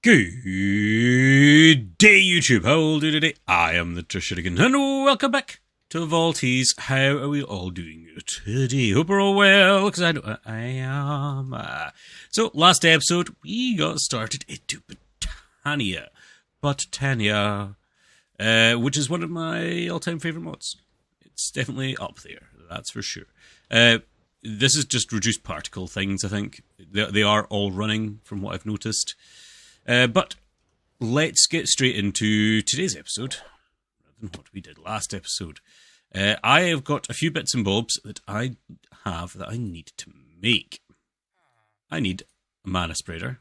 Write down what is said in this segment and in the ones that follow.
Good day, YouTube. How will do today? I am the Trishurigan, and welcome back to Vaulties. How are we all doing today? Hope we're all well, because I know I am. So, last episode, we got started into Butania, which is one of my all-time favourite mods. It's definitely up there, that's for sure. This is just reduced particle things, I think. They are all running, from what I've noticed. But let's get straight into today's episode, rather than what we did last episode. I have got a few bits and bobs that I have that I need to make. I need a mana spreader,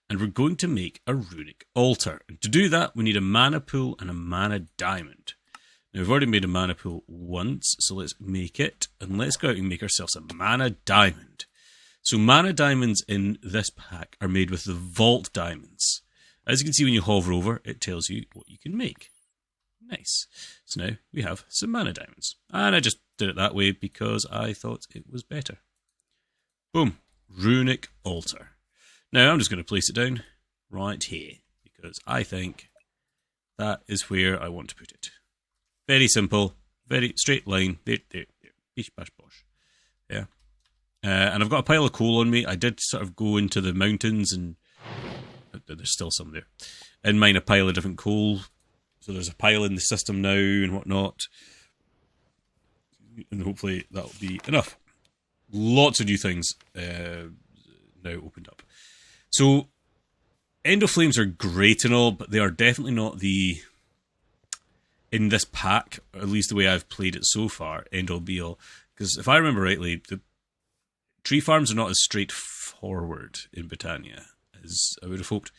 and we're going to make a runic altar. And to do that, we need a mana pool and a mana diamond. Now, we've already made a mana pool once, so let's make it, and let's go out and make ourselves a mana diamond. So mana diamonds in this pack are made with the vault diamonds. As you can see when you hover over, it tells you what you can make. Nice. So now we have some mana diamonds. And I just did it that way because I thought it was better. Boom. Runic altar. Now I'm just going to place it down right here because I think that is where I want to put it. Very simple. Very straight line. There. Bish bash bosh. Yeah. And I've got a pile of coal on me. I did sort of go into the mountains and there's still some there. And mine a pile of different coal. So there's a pile in the system now and whatnot. And hopefully that'll be enough. Lots of new things now opened up. So Endo Flames are great and all, but they are definitely not in this pack, or at least the way I've played it so far, end all be all. Because if I remember rightly, the tree farms are not as straightforward in Butania as I would have hoped.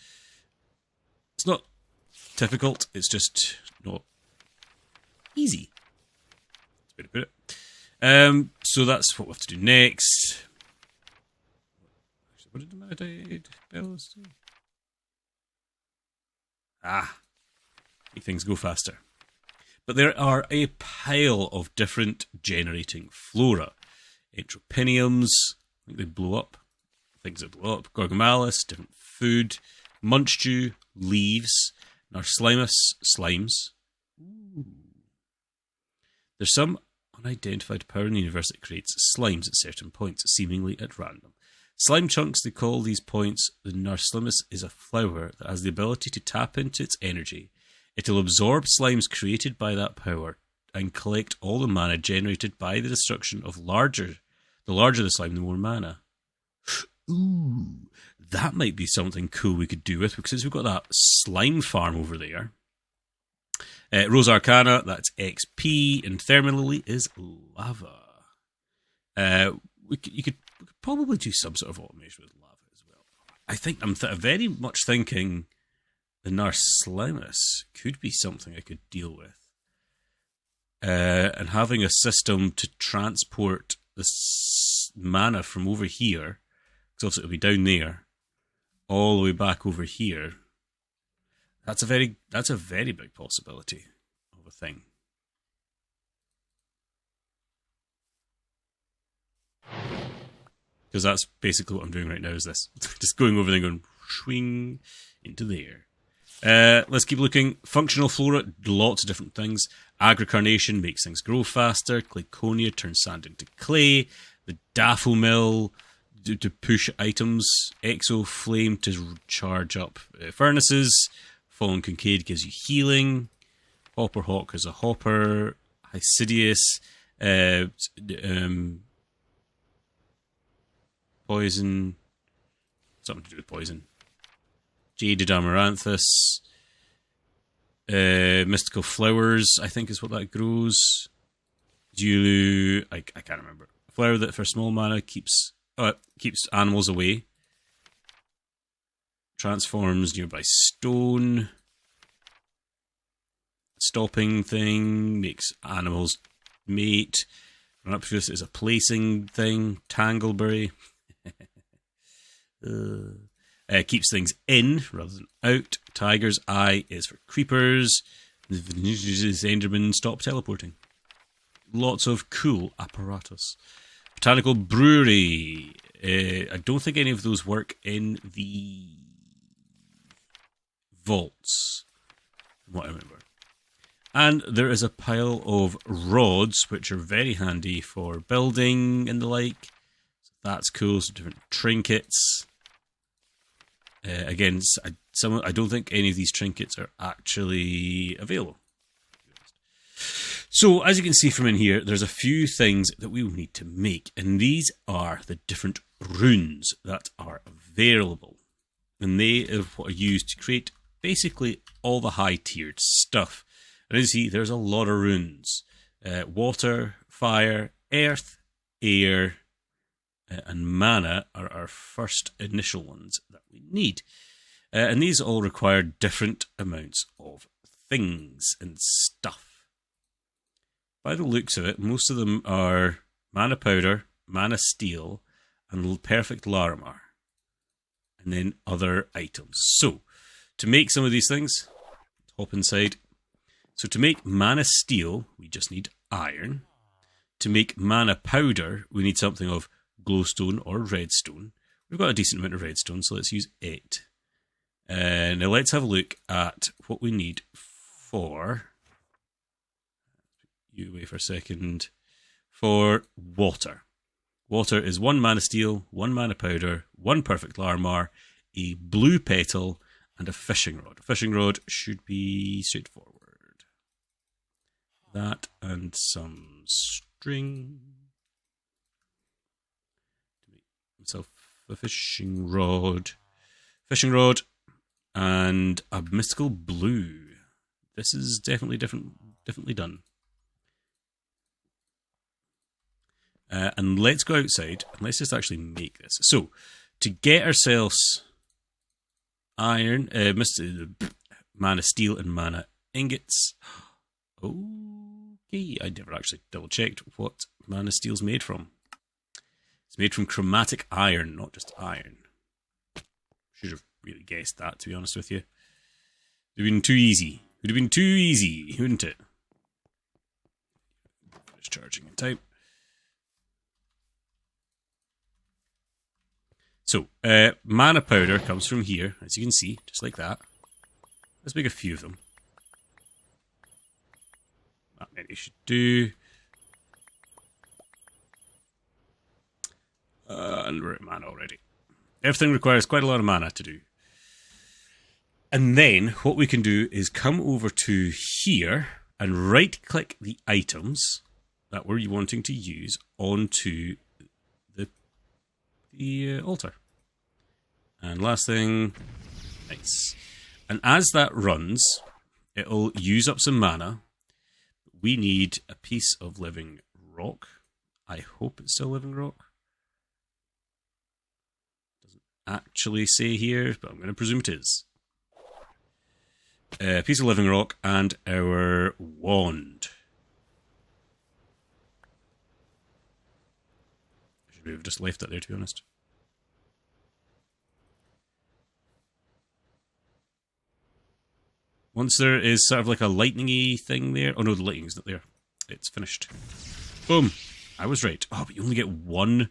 It's not difficult, it's just not easy. That's the way to put it. So that's what we have to do next. Actually, what did the Meditate bells do? Make things go faster. But there are a pile of different generating flora. Entropiniums, I think they blow up. Things that blow up. Gorgomalis, different food. Munchdew, leaves. Narslimus, slimes. Ooh. There's some unidentified power in the universe that creates slimes at certain points, seemingly at random. Slime chunks, they call these points. The Narslimus is a flower that has the ability to tap into its energy. It'll absorb slimes created by that power and collect all the mana generated by the destruction of the larger the slime, the more mana. Ooh, that might be something cool we could do with, because we've got that slime farm over there. Rose Arcana, that's XP, and Thermalily is lava. You could probably do some sort of automation with lava as well. I think I'm very much thinking the Narslimus could be something I could deal with. And having a system to transport this mana from over here, because obviously it'll be down there, all the way back over here. That's a very big possibility of a thing. Because that's basically what I'm doing right now, is this. Just going over there and going swing into there. Let's keep looking. Functional flora, lots of different things. Agricarnation makes things grow faster. Clayconia turns sand into clay. The Daffodil to push items. Exoflame to charge up furnaces. Fallen Concade gives you healing. Hopperhawk is a hopper. Hysidius. Poison. Something to do with poison. Jaded Amaranthus. Mystical Flowers, I think is what that grows. Julu, I can't remember. A flower that for small mana keeps animals away. Transforms nearby stone. Stopping thing makes animals mate. Run up to this is a placing thing. Tangleberry. Keeps things in rather than out. Tiger's Eye is for creepers. The Enderman stop teleporting. Lots of cool apparatus. Botanical Brewery. I don't think any of those work in the And there is a pile of rods, which are very handy for building and the like. So that's cool. So different trinkets. Again, I don't think any of these trinkets are actually available. So, as you can see from in here, there's a few things that we will need to make. And these are the different runes that are available. And they are what are used to create basically all the high-tiered stuff. And as you see, there's a lot of runes. Water, fire, earth, air, and mana are our first initial ones that we need. And these all require different amounts of things and stuff. By the looks of it, most of them are mana powder, mana steel, and perfect Larimar. And then other items. So, to make some of these things, hop inside. So to make mana steel, we just need iron. To make mana powder, we need something of glowstone or redstone. We've got a decent amount of redstone, so let's use 8. Now let's have a look at what we need for... You wait for a second. For water. Water is 1 mana steel, 1 mana powder, 1 perfect Larimar, a blue petal, and a fishing rod. A fishing rod should be straightforward. That and some string. To make myself a fishing rod. Fishing rod and a mystical blue. This is definitely differently done. And let's go outside and let's just actually make this. So, to get ourselves iron, mana steel and mana ingots. Okay, I never actually double checked what mana steel's made from. It's made from chromatic iron, not just iron. Should have really guessed that, to be honest with you. It would have been too easy. It would have been too easy, wouldn't it? Finish charging in time. So, mana powder comes from here, as you can see, just like that. Let's make a few of them. That many should do. And we're at mana already. Everything requires quite a lot of mana to do. And then, what we can do is come over to here and right-click the items that we're wanting to use onto the altar. And last thing, nice. And as that runs, it'll use up some mana. We need a piece of living rock. I hope it's still living rock. Doesn't actually say here, but I'm going to presume it is. A piece of living rock and our wand. Should we have just left that there, to be honest? Once there is sort of like a lightning-y thing there... Oh no, the lightning's not there. It's finished. Boom! I was right. Oh, but you only get 1.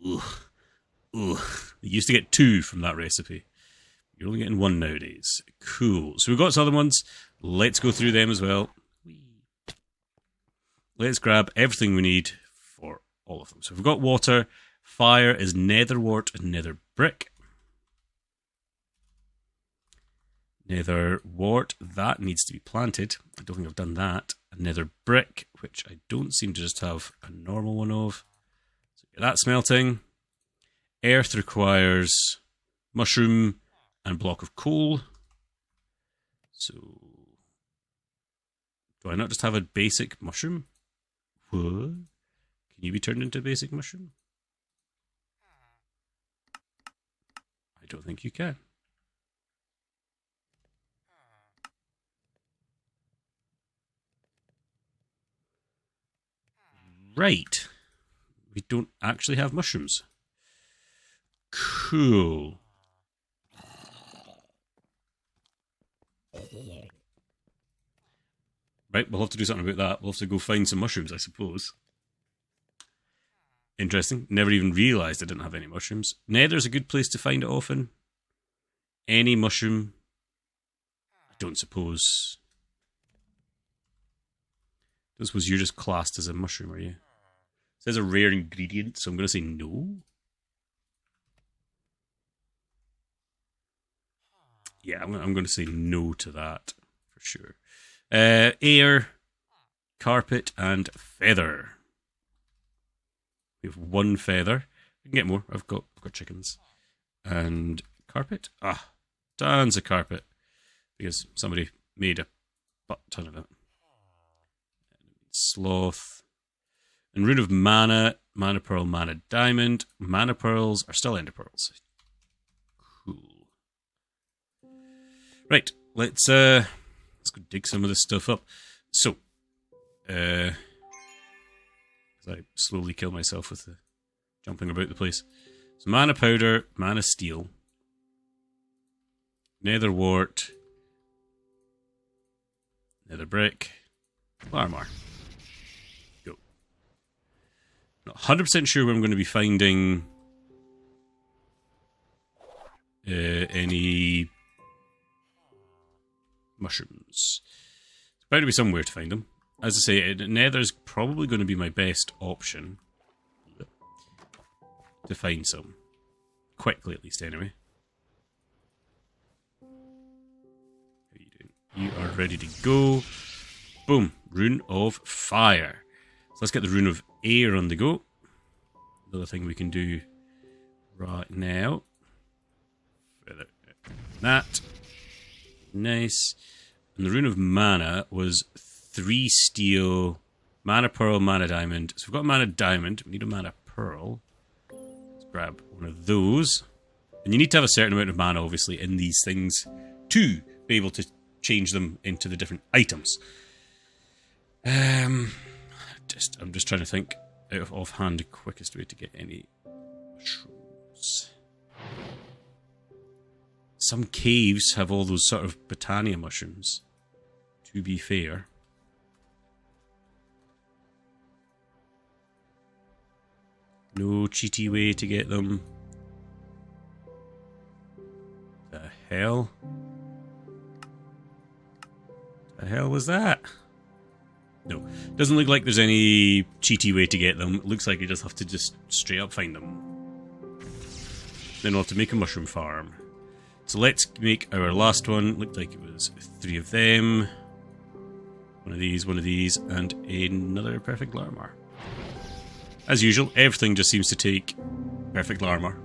Ugh. Ugh. You used to get 2 from that recipe. You're only getting 1 nowadays. Cool. So we've got some other ones. Let's go through them as well. Let's grab everything we need for all of them. So we've got water. Fire is nether wart and nether brick. Nether wart, that needs to be planted. I don't think I've done that. A nether brick, which I don't seem to just have a normal one of. So get that smelting. Earth requires mushroom and block of coal. So, do I not just have a basic mushroom? What? Can you be turned into a basic mushroom? I don't think you can. Right. We don't actually have mushrooms. Cool. Right, we'll have to do something about that. We'll have to go find some mushrooms, I suppose. Interesting. Never even realised I didn't have any mushrooms. Nether's a good place to find it often. Any mushroom, I don't suppose. This was you just classed as a mushroom, are you? It says a rare ingredient, so I'm going to say no. Yeah, I'm going to say no to that for sure. Air, carpet, and feather. We have one feather. I can get more. I've got chickens. And carpet. Tons of carpet. Because somebody made a butt ton of it. Sloth. And rune of mana. Mana pearl, mana diamond. Mana pearls are still ender pearls. Cool. Right, let's go dig some of this stuff up. So, as I slowly kill myself with the jumping about the place. So mana powder, mana steel, nether wart, nether brick, armor. Go. Not 100% sure where I'm going to be finding any mushrooms. There's bound to be somewhere to find them. As I say, nether's probably going to be my best option to find some. Quickly, at least, anyway. How are you doing? You are ready to go. Boom. Rune of fire. So let's get the rune of air on the go. Another thing we can do right now. That. Nice. And the rune of mana was 3 steel, mana pearl, mana diamond. So we've got a mana diamond. We need a mana pearl. Let's grab one of those. And you need to have a certain amount of mana, obviously, in these things to be able to change them into the different items. I'm just trying to think out of offhand the quickest way to get any mushrooms. Some caves have all those sort of Butania mushrooms, to be fair. No cheaty way to get them. The hell? The hell was that? No, doesn't look like there's any cheaty way to get them. It looks like you just have to just straight up find them. Then we'll have to make a mushroom farm. So let's make our last one. Looked like it was 3 of them. One of these, and another perfect armor. As usual, everything just seems to take perfect armor.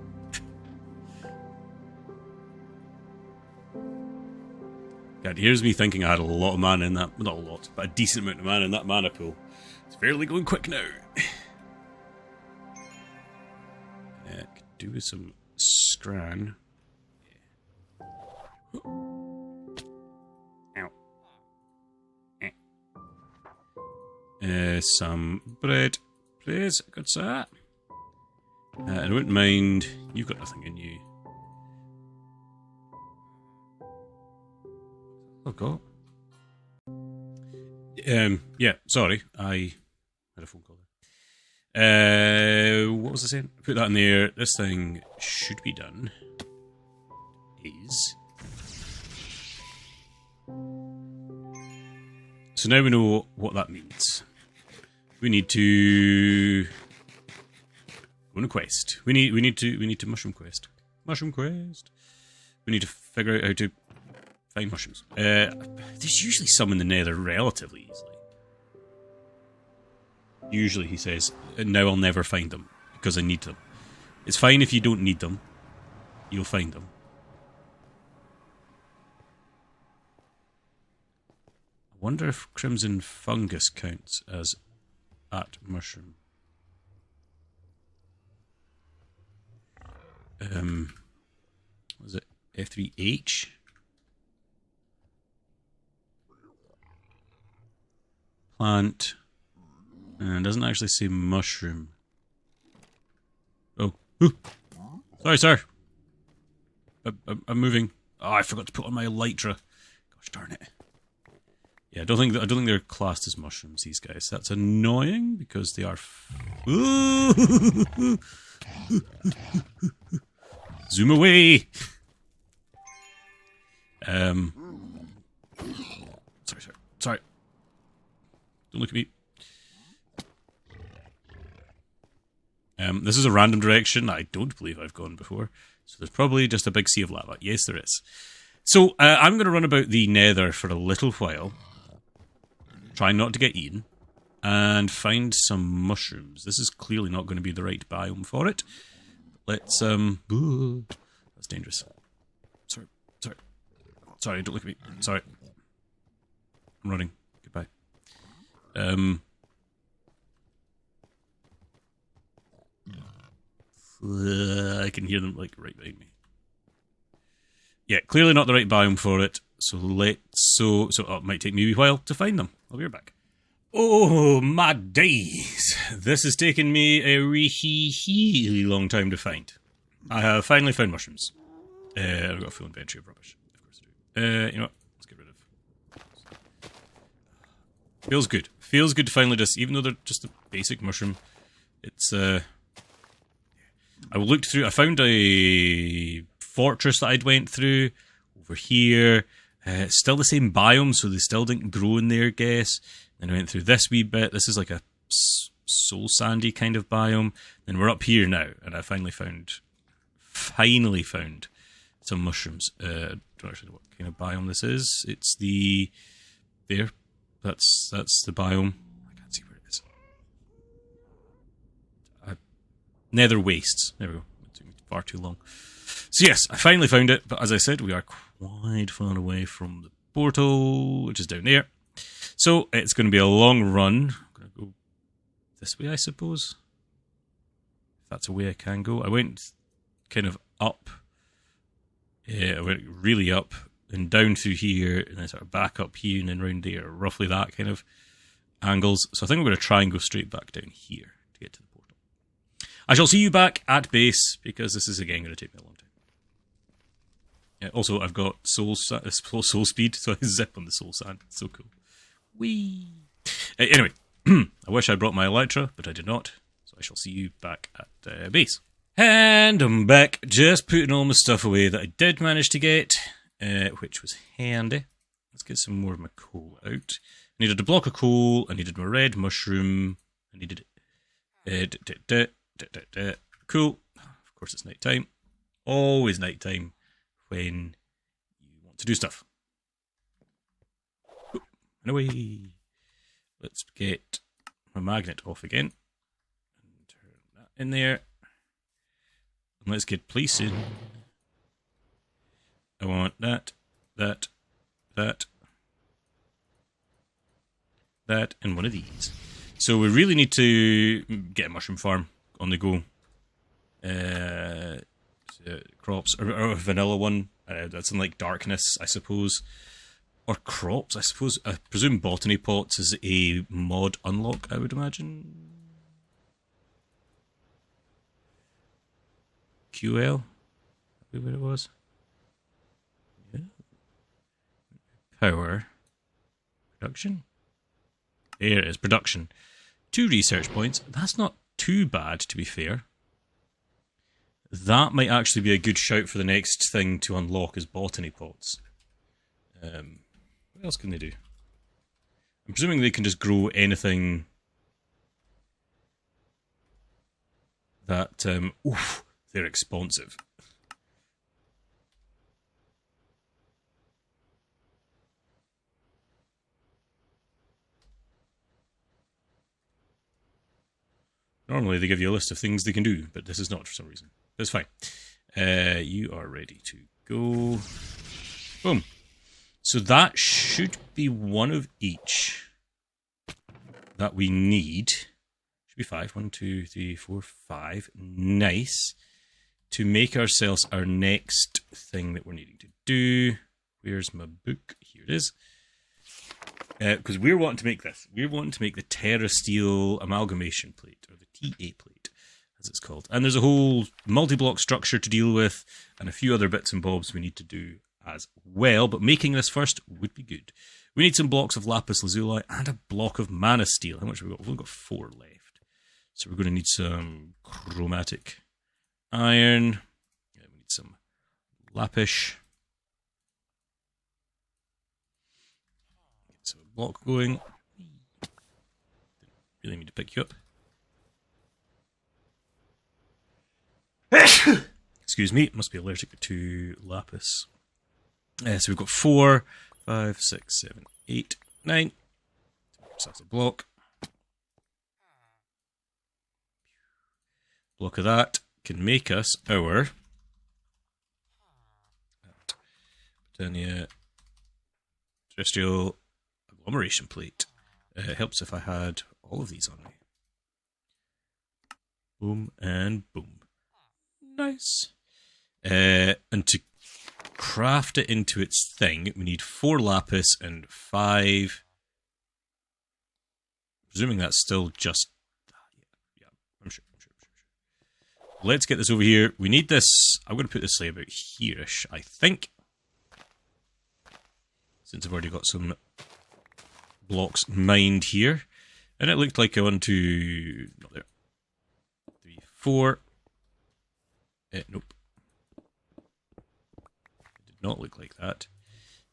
God, here's me thinking I had a lot of mana in that. Not a lot, but a decent amount of mana in that mana pool. It's fairly going quick now. Could do with some scran. Ow. Some bread, please. Good sir. I wouldn't mind. You've got nothing in you. Oh god. Yeah. Sorry, I had a phone call there. What was I saying? Put that in there. This thing should be done. Is. So now we know what that means. We need to go on a quest. We need to mushroom quest. Mushroom quest. We need to figure out how to find mushrooms. There's usually some in the nether relatively easily. Usually, he says, now I'll never find them because I need them. It's fine if you don't need them. You'll find them. I wonder if crimson fungus counts as at mushroom. Was it F3H? Plant. And it doesn't actually say mushroom. Oh. Ooh. Sorry, sir. I'm moving. Oh, I forgot to put on my elytra. Gosh darn it. Yeah, I don't think they're classed as mushrooms, these guys. That's annoying because they are zoom away. Sorry. Don't look at me. This is a random direction. I don't believe I've gone before. So there's probably just a big sea of lava. Yes, there is. So I'm going to run about the nether for a little while. Try not to get eaten. And find some mushrooms. This is clearly not going to be the right biome for it. Let's, ooh, that's dangerous. Sorry, don't look at me. Sorry. I'm running. Goodbye. I can hear them, like, right behind me. Yeah, clearly not the right biome for it. So it might take me a wee while to find them. I'll be right back. Oh, my days. This has taken me a really long time to find. I have finally found mushrooms. I've got a full inventory of rubbish. Of course I do. You know what? Let's get rid of. Feels good. Feels good to finally just, even though they're just a basic mushroom, it's, I looked through, I found a fortress that I'd went through over here. Still the same biome, so they still didn't grow in there, I guess. Then I went through this wee bit. This is like a soul sandy kind of biome. Then we're up here now, and I finally found some mushrooms. Don't actually know what kind of biome this is. It's there. That's the biome. I can't see where it is. Nether wastes. There we go. It took me far too long. So yes, I finally found it, but as I said, we are quite far away from the portal, which is down there. So it's going to be a long run. I'm going to go this way, I suppose. If that's a way I can go. I went kind of up. Yeah, I went really up and down through here, and then sort of back up here and then round there. Roughly that kind of angles. So I think I'm going to try and go straight back down here to get to the portal. I shall see you back at base, because this is again going to take me a long time. Yeah, also, I've got soul speed, so I zip on the soul sand. It's so cool. Whee! Anyway, I wish I brought my elytra, but I did not. So I shall see you back at base. And I'm back, just putting all my stuff away that I did manage to get, which was handy. Let's get some more of my coal out. I needed a block of coal, I needed my red mushroom, I needed... Cool. Of course it's night time. Always night time when you want to do stuff. And away. Let's get my magnet off again. And turn that in there. And let's get placing. I want that, and one of these. So we really need to get a mushroom farm on the go. Crops, or a vanilla one. That's in like darkness, I suppose. Or crops, I suppose. I presume botany pots is a mod unlock, I would imagine. QL? Is that what it was? Yeah. Power. Production? There it is, production. 2 research points. That's not too bad, to be fair. That might actually be a good shout for the next thing to unlock is botany pots. What else can they do? I'm presuming they can just grow anything that... oof, they're expansive. Normally they give you a list of things they can do, but this is not for some reason. That's fine. You are ready to go. Boom. So that should be one of each that we need. Should be 5. 1, 2, 3, 4, 5. Nice. To make ourselves our next thing that we're needing to do. Where's my book? Here it is. Because we're wanting to make this. We're wanting to make the TerraSteel amalgamation plate, or the TA plate, as it's called. And there's a whole multi-block structure to deal with, and a few other bits and bobs we need to do as well. But making this first would be good. We need some blocks of lapis lazuli and a block of mana steel. How much have we got? We've only got 4 left. So we're going to need some chromatic iron. Yeah, we need some lapis. Get some block going. Really need to pick you up. Excuse me, must be allergic to lapis. So we've got 4, 5, 6, 7, 8, 9. So that's a block. Block of that can make us our Butania terrestrial agglomeration plate. It helps if I had all of these on me. Boom and boom. Nice. And to craft it into its thing, we need 4 lapis and 5. Presuming that's still just. Yeah, I'm sure. Let's get this over here. We need this. I'm going to put this like about here-ish, I think. Since I've already got some blocks mined here. And it looked like 1, 2. Not there. 3, 4. Nope. It did not look like that.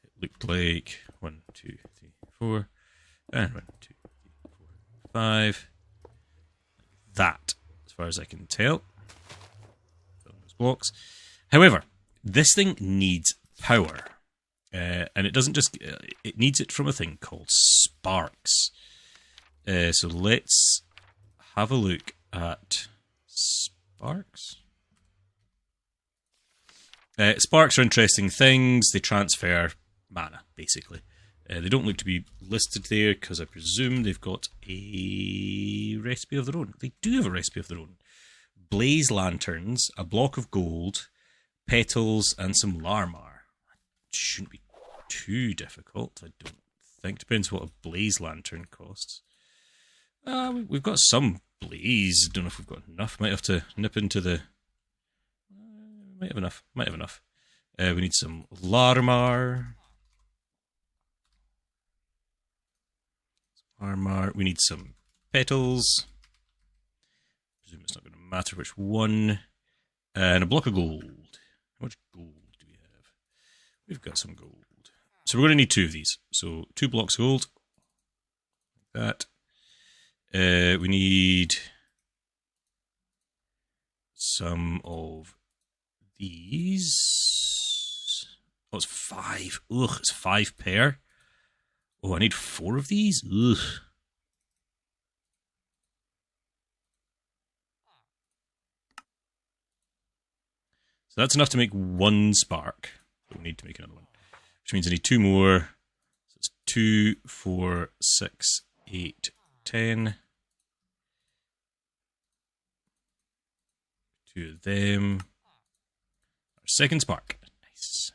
It looked like 1, 2, 3, 4. And 1, 2, 3, 4, 5. That, as far as I can tell. Those blocks. However, this thing needs power. And it doesn't just... it needs it from a thing called sparks. So let's have a look at sparks. Sparks are interesting things. They transfer mana, basically. They don't look to be listed there because I presume they've got a recipe of their own. They do have a recipe of their own. Blaze lanterns, a block of gold, petals, and some larmar. Shouldn't be too difficult, I don't think. Depends what a blaze lantern costs. We've got some blaze. Don't know if we've got enough. Might have to nip into the... Might have enough. We need some larmar. We need some petals. I presume it's not going to matter which one. And a block of gold. How much gold do we have? We've got some gold. So we're going to need 2 of these. So 2 blocks of gold. Like that. We need some of these. Oh, it's 5. Ugh, it's 5 pair. Oh, I need 4 of these? Ugh. So that's enough to make 1 spark. But we need to make another one. Which means I need 2 more. So it's 2, 4, 6, 8, 10. 2 of them. Our second spark. Nice.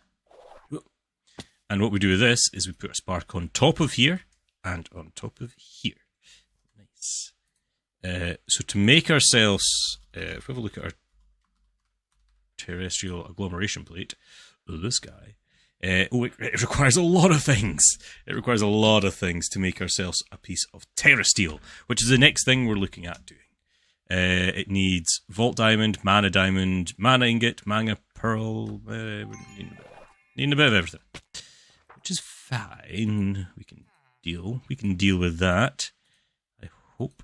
And what we do with this is we put a spark on top of here and on top of here. Nice. So to make ourselves, if we have a look at our terrestrial agglomeration plate, this guy, it requires a lot of things. It requires a lot of things to make ourselves a piece of terrasteel, which is the next thing we're looking at doing. It needs vault diamond, mana ingot, mana pearl. Needing a bit of everything, which is fine. We can deal with that. I hope.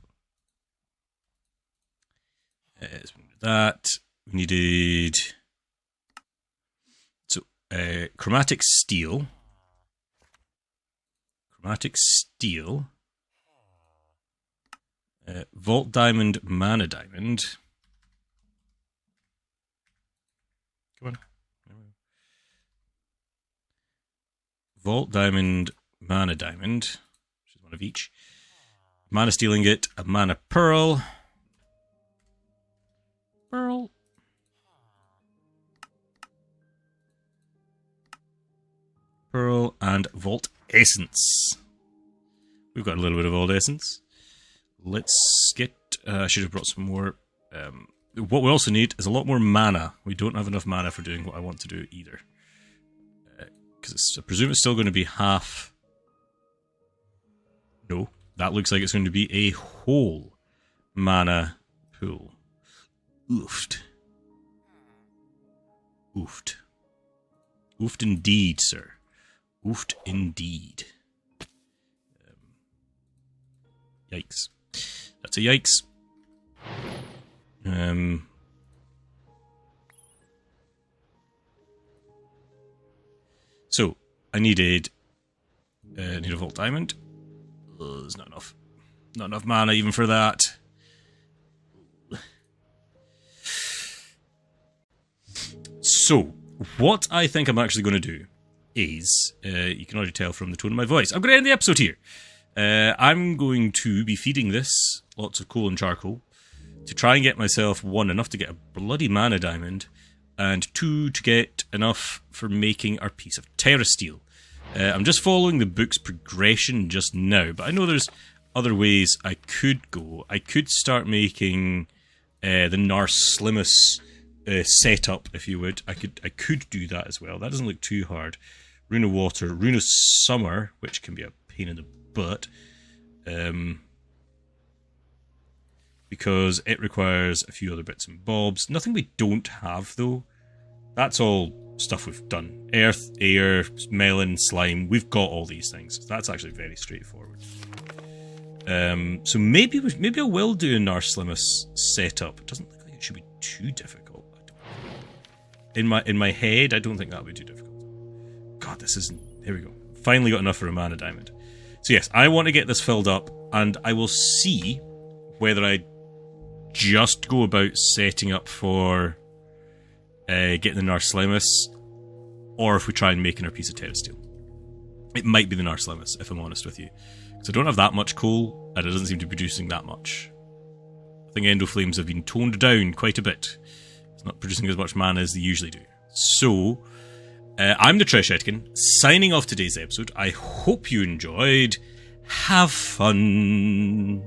So that we needed. So chromatic steel. Vault diamond, mana diamond. Come on. Vault diamond, mana diamond, which is one of each. Mana steel ingot, a mana pearl. Pearl and vault essence. We've got a little bit of vault essence. Let's get... I should have brought some more. What we also need is a lot more mana. We don't have enough mana for doing what I want to do either. Because I presume it's still going to be half... No, that looks like it's going to be a whole mana pool. Oofed. Oofed indeed, sir. Oofed indeed. Yikes. That's a yikes. I needed a vault diamond. There's not enough. Not enough mana even for that. So, what I think I'm actually going to do is, you can already tell from the tone of my voice, I'm going to end the episode here. I'm going to be feeding this lots of coal and charcoal to try and get myself, 1, enough to get a bloody mana diamond, and 2, to get enough for making our piece of terra steel. I'm just following the book's progression just now, but I know there's other ways I could go. I could start making the Narslimus setup, if you would. I could do that as well. That doesn't look too hard. Rune of Water, Rune of Summer, which can be a pain in the butt, because it requires a few other bits and bobs. Nothing we don't have, though. That's all stuff we've done. Earth, air, melon, slime. We've got all these things. So that's actually very straightforward. So maybe I will do a Narslimus setup. It doesn't look like it should be too difficult. In my head, I don't think that would be too difficult. God, this isn't... There we go. Finally got enough for a mana diamond. So yes, I want to get this filled up, and I will see whether I just go about setting up for getting the Narslimus, or if we try and make our piece of terra steel. It might be the Narslimus, if I'm honest with you. Because I don't have that much coal, and it doesn't seem to be producing that much. I think Endoflames have been toned down quite a bit. It's not producing as much mana as they usually do. So, I'm the Tresh Etkin, signing off today's episode. I hope you enjoyed. Have fun.